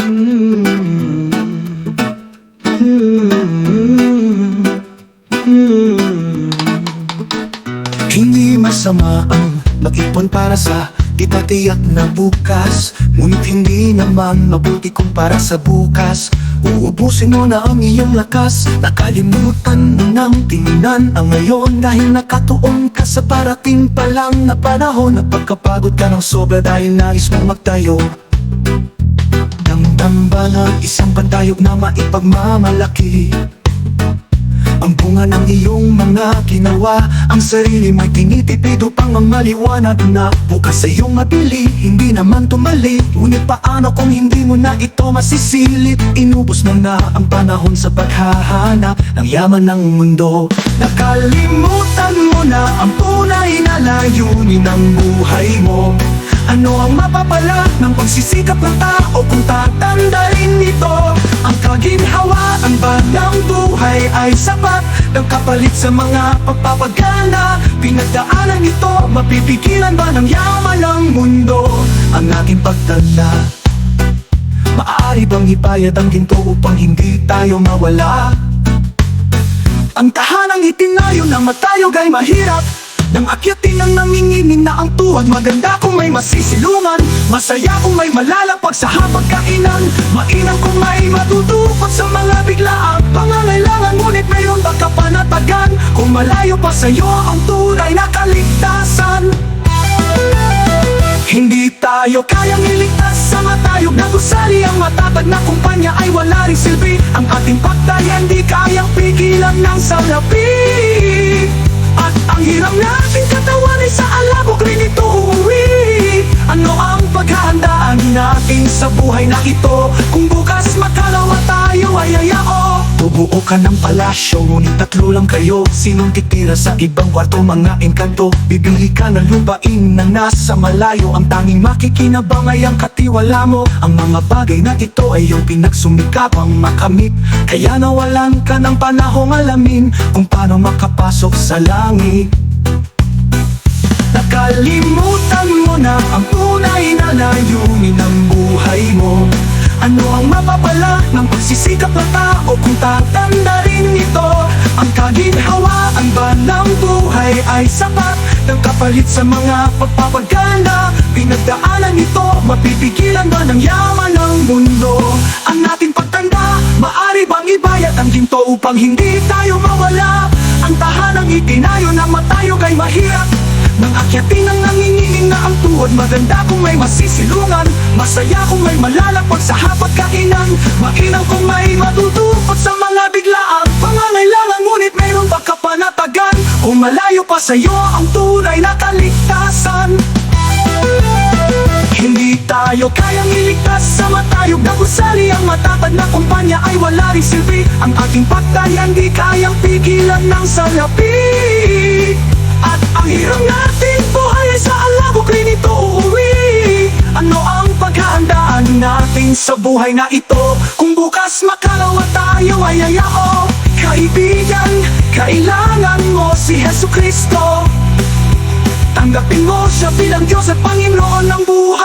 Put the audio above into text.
Hindi masama ang mag-ipon para sa di pa tiyak na bukas, ngunit hindi naman mabuti kung para sa bukas uubusin mo na ang iyong lakas. Nakalimutan mo nang tingnan ang ngayon dahil nakatuon ka sa parating pa lang na panahon. Napagkapagod ka ng sobra dahil nais mong magtayo. Damdam ba ng isang pantayog na maipagmamalaki ang bunga ng iyong mga ginawa? Ang sarili mo'y tinitipid upang ang maliwanag na bukas sa iyong mabili. Hindi naman tumali, ngunit paano kung hindi mo na ito masisilip? Inubos mo na ang panahon sa paghahanap ng yaman ng mundo. Nakalimutan mo na ang tunay na layunin ng buhay mo. Ano ang mapapala ng pagsisikap ng tao kung tatandarin nito? Ang kaginhawaan ba ng buhay ay sapat ng kapalit sa mga pagpapagana? Pinagdaanan nito, mapipigilan ba ng yaman ng mundo ang ating pagtanda? Maaari bang ibayad ang ginto upang hindi tayo mawala? Ang tahanang itinayo ng matayog ay mahirap, nang akyatin ang nanginginig na ang tuhod. Maganda kung may masisilungan, masaya kung may malalapag sa hapagkainan, mainam kung may matutupad sa mga biglaang pangangailangan. Ngunit mayroon ba kapanatagan kung malayo pa sa'yo ang tunay na kaligtasan? Hindi tayo kayang iligtas sa matayog na gusali. Ang matatag na kumpanya ay wala ring silbi. Ang ating pagtaya hindi kayang pigilan ng salapi. At ang hirap nating katawan ay sa alabok rin ito uuwi. Ano ang paghahandaan natin sa buhay na ito kung bukas makalawa tayo ay ayao? Bubuo ka ng palasyo, ngunit tatlo lang kayo. Sinong titira sa ibang kwarto, mga engkanto? Bibili ka ng lupain na nasa malayo. Ang tanging makikinabang ay ang katiwala mo. Ang mga bagay na ito ay iyong pinagsumikapang makamit, kaya nawalan ka ng panahong alamin kung paano makapasok sa langit. Nakalimutan mo na ang tunay na layunin ng buhay mo. Ano ang mapapala ng pagsisikap ng tao kung tatandarin nito? Ang kaginhawaan ba ng buhay ay sapat ng kapalit sa mga pagpapagana? Pinagdaanan nito, mapipigilan ba ng yaman ng mundo ang ating pagtanda? Maari bang ibayad ang ginto upang hindi tayo mawala? Ang tahanang itinayo ng matayog ay mahirap, nang akyatin ang nanginginig na ang tuhod. Maganda kung may masisilungan, masaya kung may malalapag sa hapagkainan, mainam kung may matutupad sa mga biglaang pangangailangan. Ngunit mayroon ba kapanatagan kung malayo pa sa'yo ang tunay na kaligtasan? Hindi tayo kayang iligtas sa matayog na gusali. Ang matatag na kumpanya ay wala ring silbi. Ang ating pagtaya hindi kayang pigilan ng salapi. At ang hirang nating buhay ay sa alabok rin ito uuwi. Ano ang paghahandaan natin sa buhay na ito kung bukas makalawa tayo ay ayao? Kaibigan, kailangan mo si Jesucristo. Tanggapin mo siya bilang Diyos at Panginoon ng buhay.